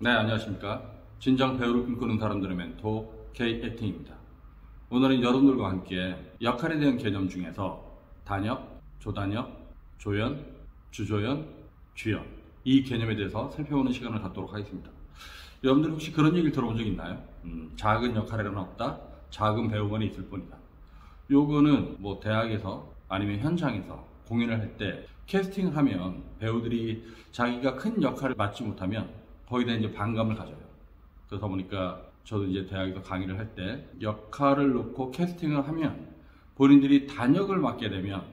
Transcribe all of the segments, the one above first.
네, 안녕하십니까. 진정 배우를 꿈꾸는 사람들의 멘토 K-액팅입니다. 오늘은 여러분들과 함께 역할에 대한 개념 중에서 단역, 조단역, 조연, 주조연, 주연 이 개념에 대해서 살펴보는 시간을 갖도록 하겠습니다. 여러분들 혹시 그런 얘기를 들어본 적 있나요? 작은 역할에는 없다, 작은 배우만이 있을 뿐이다. 요거는 뭐 대학에서 아니면 현장에서 공연을 할 때 캐스팅을 하면 배우들이 자기가 큰 역할을 맡지 못하면 거의 다 이제 반감을 가져요. 그러다 보니까 저도 이제 대학에서 강의를 할 때 역할을 놓고 캐스팅을 하면 본인들이 단역을 맡게 되면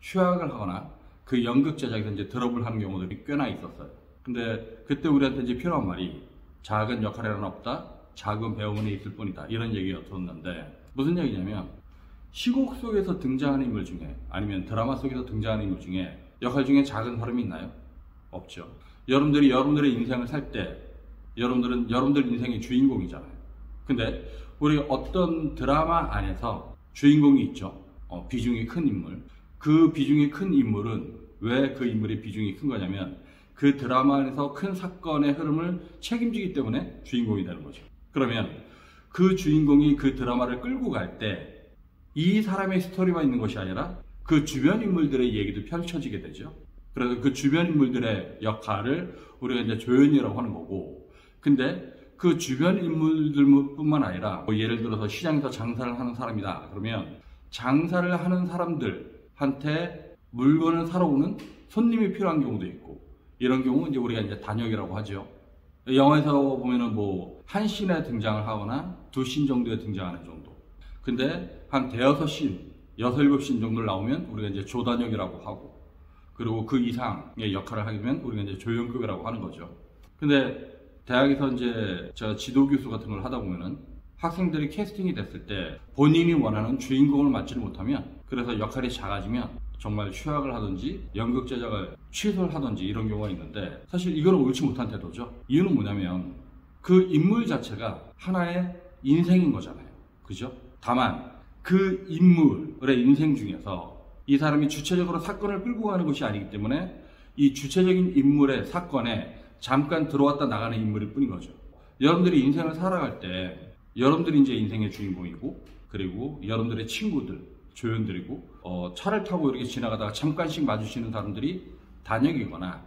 휴학을 하거나 그 연극 제작에서 이제 드롭을 하는 경우들이 꽤나 있었어요. 근데 그때 우리한테 이제 필요한 말이 작은 역할에는 없다, 작은 배우만이 있을 뿐이다, 이런 얘기가 들었는데 무슨 얘기냐면 시곡 속에서 등장하는 인물 중에 아니면 드라마 속에서 등장하는 인물 중에 역할 중에 작은 사람이 있나요? 없죠. 여러분들이 여러분들의 인생을 살 때 여러분들은 여러분들 인생의 주인공이잖아요. 근데 우리 어떤 드라마 안에서 주인공이 있죠. 비중이 큰 인물. 그 비중이 큰 인물은 왜 그 인물의 비중이 큰 거냐면 그 드라마 안에서 큰 사건의 흐름을 책임지기 때문에 주인공이 되는 거죠. 그러면 그 주인공이 그 드라마를 끌고 갈 때 이 사람의 스토리만 있는 것이 아니라 그 주변 인물들의 얘기도 펼쳐지게 되죠. 그래서 그 주변 인물들의 역할을 우리가 이제 조연이라고 하는 거고, 근데 그 주변 인물들뿐만 아니라 뭐 예를 들어서 시장에서 장사를 하는 사람이다 그러면 장사를 하는 사람들한테 물건을 사러 오는 손님이 필요한 경우도 있고, 이런 경우 이제 우리가 이제 단역이라고 하죠. 영화에서 보면은 뭐 한 씬에 등장을 하거나 두 씬 정도에 등장하는 정도. 근데 한 대여섯 씬, 여섯 일곱 씬 정도를 나오면 우리가 이제 조단역이라고 하고, 그리고 그 이상의 역할을 하게 되면 우리가 이제 조연급이라고 하는 거죠. 근데 대학에서 이제 제가 지도 교수 같은 걸 하다 보면은 학생들이 캐스팅이 됐을 때 본인이 원하는 주인공을 맡지를 못하면, 그래서 역할이 작아지면 정말 휴학을 하든지 연극 제작을 취소를 하든지 이런 경우가 있는데, 사실 이거는 옳지 못한 태도죠. 이유는 뭐냐면 그 인물 자체가 하나의 인생인 거잖아요. 그죠? 다만 그 인물의 인생 중에서 이 사람이 주체적으로 사건을 끌고 가는 것이 아니기 때문에 이 주체적인 인물의 사건에 잠깐 들어왔다 나가는 인물일 뿐인 거죠. 여러분들이 인생을 살아갈 때 여러분들이 이제 인생의 주인공이고, 그리고 여러분들의 친구들, 조연들이고, 차를 타고 이렇게 지나가다가 잠깐씩 마주치는 사람들이 단역이거나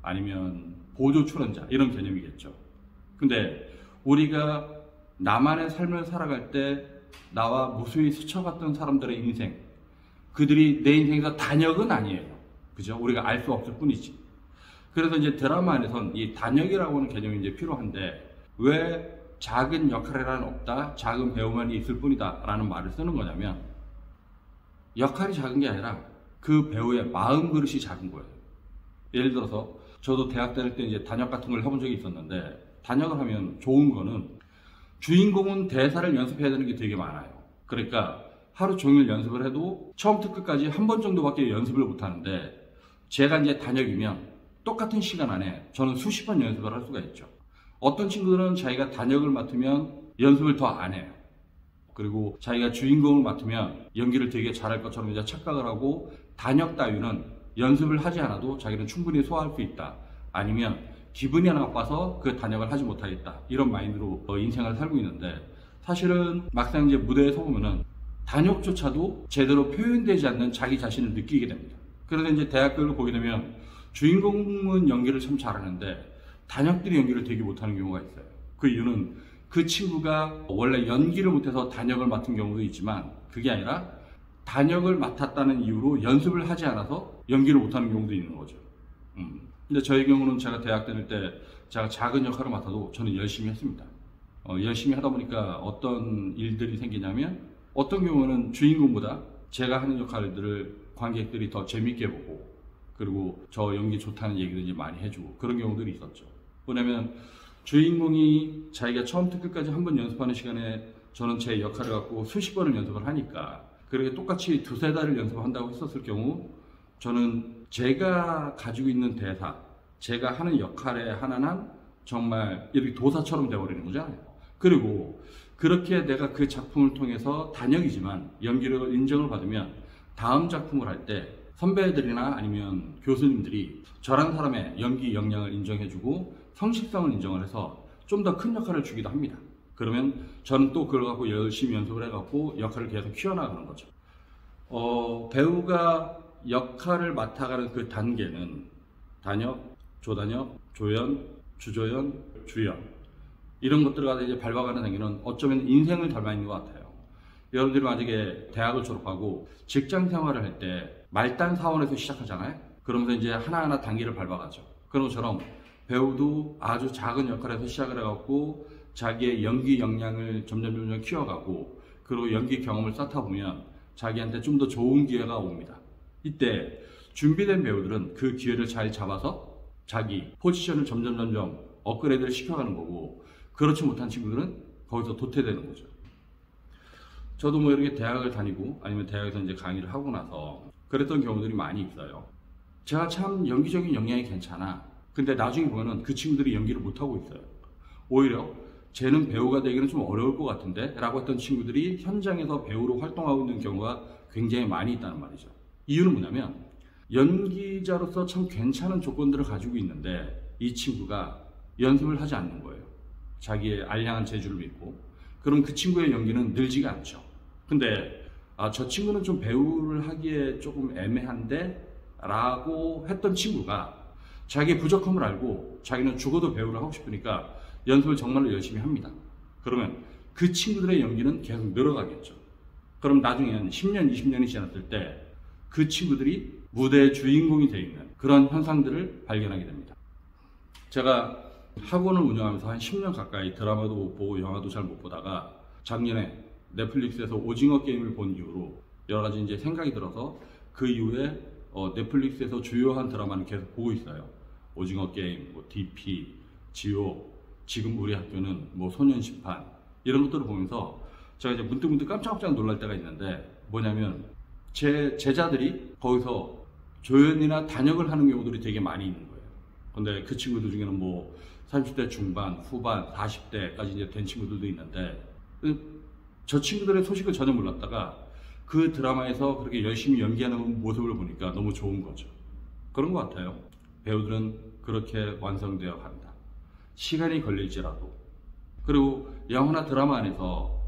아니면 보조 출연자, 이런 개념이겠죠. 근데 우리가 나만의 삶을 살아갈 때 나와 무수히 스쳐갔던 사람들의 인생, 그들이 내 인생에서 단역은 아니에요. 그죠? 우리가 알 수 없을 뿐이지. 그래서 이제 드라마 안에선 이 단역이라고 하는 개념이 이제 필요한데, 왜 작은 역할이란 없다, 작은 배우만이 있을 뿐이다 라는 말을 쓰는 거냐면, 역할이 작은 게 아니라 그 배우의 마음 그릇이 작은 거예요. 예를 들어서 저도 대학 다닐 때 이제 단역 같은 걸 해본 적이 있었는데, 단역을 하면 좋은 거는 주인공은 대사를 연습해야 되는 게 되게 많아요. 그러니까 하루 종일 연습을 해도 처음부터 끝까지 한 번 정도밖에 연습을 못 하는데, 제가 이제 단역이면 똑같은 시간 안에 저는 수십 번 연습을 할 수가 있죠. 어떤 친구들은 자기가 단역을 맡으면 연습을 더 안 해요. 그리고 자기가 주인공을 맡으면 연기를 되게 잘할 것처럼 이제 착각을 하고, 단역 따위는 연습을 하지 않아도 자기는 충분히 소화할 수 있다, 아니면 기분이 나빠서 그 단역을 하지 못하겠다, 이런 마인드로 인생을 살고 있는데, 사실은 막상 이제 무대에 서보면은 단역조차도 제대로 표현되지 않는 자기 자신을 느끼게 됩니다. 그래서 이제 대학교를 보게 되면 주인공은 연기를 참 잘하는데 단역들이 연기를 되게 못하는 경우가 있어요. 그 이유는 그 친구가 원래 연기를 못해서 단역을 맡은 경우도 있지만, 그게 아니라 단역을 맡았다는 이유로 연습을 하지 않아서 연기를 못하는 경우도 있는 거죠. 근데 저의 경우는 제가 대학 다닐 때 제가 작은 역할을 맡아도 저는 열심히 했습니다. 열심히 하다 보니까 어떤 일들이 생기냐면, 어떤 경우는 주인공보다 제가 하는 역할들을 관객들이 더 재밌게 보고, 그리고 저 연기 좋다는 얘기를 이제 많이 해주고, 그런 경우들이 있었죠. 왜냐면 주인공이 자기가 처음부터 끝까지 한 번 연습하는 시간에 저는 제 역할을 갖고 수십 번을 연습을 하니까, 그렇게 똑같이 두세 달을 연습한다고 했었을 경우 저는 제가 가지고 있는 대사, 제가 하는 역할의 하나는 정말 이렇게 도사처럼 되어버리는 거잖아요. 그리고 그렇게 내가 그 작품을 통해서 단역이지만 연기력을 인정을 받으면 다음 작품을 할 때 선배들이나 아니면 교수님들이 저런 사람의 연기 역량을 인정해주고 성실성을 인정을 해서 좀 더 큰 역할을 주기도 합니다. 그러면 저는 또 그걸 갖고 열심히 연습을 해갖고 역할을 계속 키워나가는 거죠. 배우가 역할을 맡아가는 그 단계는 단역, 조단역, 조연, 주조연, 주연 이런 것들을 가지고 이제 밟아가는 단계는 어쩌면 인생을 닮아 있는 것 같아요. 여러분들이 만약에 대학을 졸업하고 직장 생활을 할 때 말단 사원에서 시작하잖아요. 그러면서 이제 하나하나 단계를 밟아가죠. 그런 것처럼 배우도 아주 작은 역할에서 시작을 해갖고 자기의 연기 역량을 점점 키워가고 그리고 연기 경험을 쌓다 보면 자기한테 좀 더 좋은 기회가 옵니다. 이때 준비된 배우들은 그 기회를 잘 잡아서 자기 포지션을 점점 업그레이드를 시켜가는 거고, 그렇지 못한 친구들은 거기서 도태되는 거죠. 저도 뭐 이렇게 대학을 다니고 아니면 대학에서 이제 강의를 하고 나서 그랬던 경우들이 많이 있어요. 제가 참 연기적인 역량이 괜찮아. 근데 나중에 보면은 그 친구들이 연기를 못하고 있어요. 오히려 쟤는 배우가 되기는 좀 어려울 것 같은데 라고 했던 친구들이 현장에서 배우로 활동하고 있는 경우가 굉장히 많이 있다는 말이죠. 이유는 뭐냐면 연기자로서 참 괜찮은 조건들을 가지고 있는데 이 친구가 연습을 하지 않는 거예요. 자기의 알량한 재주를 믿고. 그럼 그 친구의 연기는 늘지가 않죠. 근데 저 친구는 좀 배우를 하기에 조금 애매한데 라고 했던 친구가 자기의 부족함을 알고 자기는 죽어도 배우를 하고 싶으니까 연습을 정말로 열심히 합니다. 그러면 그 친구들의 연기는 계속 늘어가겠죠. 그럼 나중에 10년, 20년이 지났을 때 그 친구들이 무대의 주인공이 되어 있는 그런 현상들을 발견하게 됩니다. 제가 학원을 운영하면서 한 10년 가까이 드라마도 못 보고 영화도 잘 못 보다가 작년에 넷플릭스에서 오징어 게임을 본 이후로 여러 가지 이제 생각이 들어서 그 이후에 넷플릭스에서 주요한 드라마는 계속 보고 있어요. 오징어 게임, 뭐 DP, 지옥, 지금 우리 학교는 뭐 소년심판 이런 것들을 보면서 제가 이제 문득 깜짝깜짝 놀랄 때가 있는데 뭐냐면 제 제자들이 거기서 조연이나 단역을 하는 경우들이 되게 많이 있는 거예요. 근데 그 친구들 중에는 뭐 30대 중반, 후반, 40대까지 이제 된 친구들도 있는데 저 친구들의 소식을 전혀 몰랐다가 그 드라마에서 그렇게 열심히 연기하는 모습을 보니까 너무 좋은 거죠. 그런 것 같아요. 배우들은 그렇게 완성되어 간다. 시간이 걸릴지라도. 그리고 영화나 드라마 안에서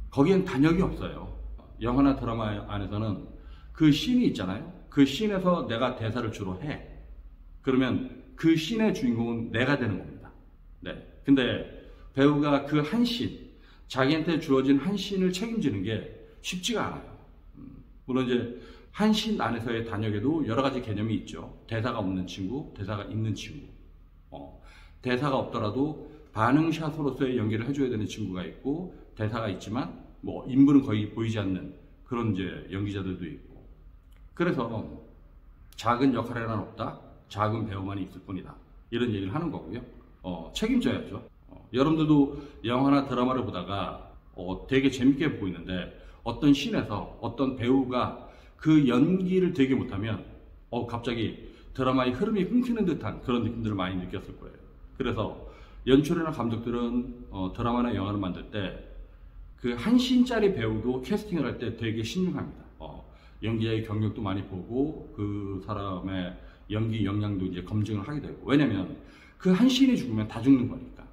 거기엔 단역이 없어요. 영화나 드라마 안에서는 그 씬이 있잖아요. 그 씬에서 내가 대사를 주로 해. 그러면 그 씬의 주인공은 내가 되는 겁니다. 네. 근데 배우가 그 한 씬, 자기한테 주어진 한 씬을 책임지는 게 쉽지가 않아요. 물론 이제 한 씬 안에서의 단역에도 여러 가지 개념이 있죠. 대사가 없는 친구, 대사가 있는 친구. 대사가 없더라도 반응샷으로서의 연기를 해줘야 되는 친구가 있고, 대사가 있지만 뭐 인물은 거의 보이지 않는 그런 이제 연기자들도 있고. 그래서 작은 역할에는 없다, 작은 배우만이 있을 뿐이다, 이런 얘기를 하는 거고요. 책임져야죠. 여러분들도 영화나 드라마를 보다가 되게 재밌게 보이는데 어떤 씬에서 어떤 배우가 그 연기를 되게 못하면 갑자기 드라마의 흐름이 끊기는 듯한 그런 느낌들을 많이 느꼈을 거예요. 그래서 연출이나 감독들은 드라마나 영화를 만들 때 그 한 씬짜리 배우도 캐스팅을 할 때 되게 신중합니다. 연기자의 경력도 많이 보고 그 사람의 연기 역량도 이제 검증을 하게 되고. 왜냐면 그 한 씬이 죽으면 다 죽는 거니까.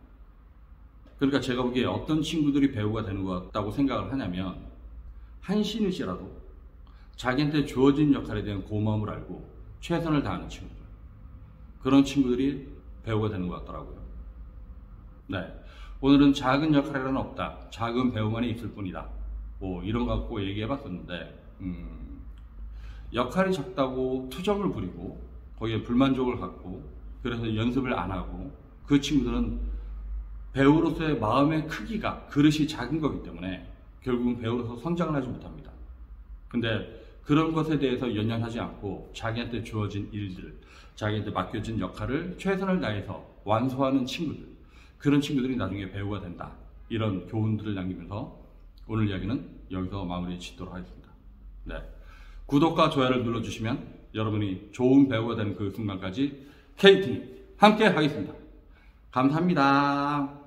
그러니까 제가 보기에 어떤 친구들이 배우가 되는 것 같다고 생각을 하냐면 한 씬일지라도 자기한테 주어진 역할에 대한 고마움을 알고 최선을 다하는 친구들, 그런 친구들이 배우가 되는 것 같더라고요. 네, 오늘은 작은 역할에는 없다, 작은 배우만이 있을 뿐이다, 뭐 이런 거 갖고 얘기해 봤었는데 역할이 작다고 투정을 부리고 거기에 불만족을 갖고 그래서 연습을 안 하고 그 친구들은 배우로서의 마음의 크기가, 그릇이 작은 거기 때문에 결국은 배우로서 성장을 하지 못합니다. 근데 그런 것에 대해서 연연하지 않고 자기한테 주어진 일들, 자기한테 맡겨진 역할을 최선을 다해서 완수하는 친구들, 그런 친구들이 나중에 배우가 된다, 이런 교훈들을 남기면서 오늘 이야기는 여기서 마무리 짓도록 하겠습니다. 네, 구독과 좋아요를 눌러주시면 여러분이 좋은 배우가 되는 그 순간까지 KT 함께 하겠습니다. 감사합니다.